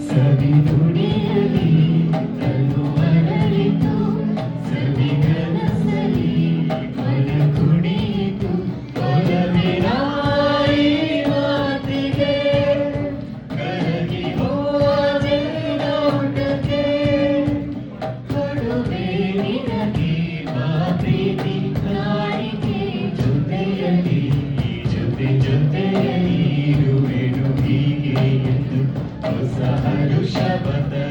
ಸವಿ ನುಡಿಯಲಿ ತನು ಅರಳಿತು ಸವಿಗನಸಲಿ ಮನ ಕುಣಿಯಿತು ಒಲವಿನ ಈ ಮಾತಿಗೆ ಕರಗಿ ಹೋದೆ ನೋಟಕ್ಕೆ ಕೊಡುವೆ ನಿನಗೆ ಬಾ ಪ್ರೀತಿ ಕಾಣಿಕೆ ಜೊತೆಯಲಿ ಜೊತೆಯಲಿ ಇರುವೆನು ಹೀಗೆ ಎಂದು ಹೊಸ ಹರುಷ ಬದಲಾಯಿತು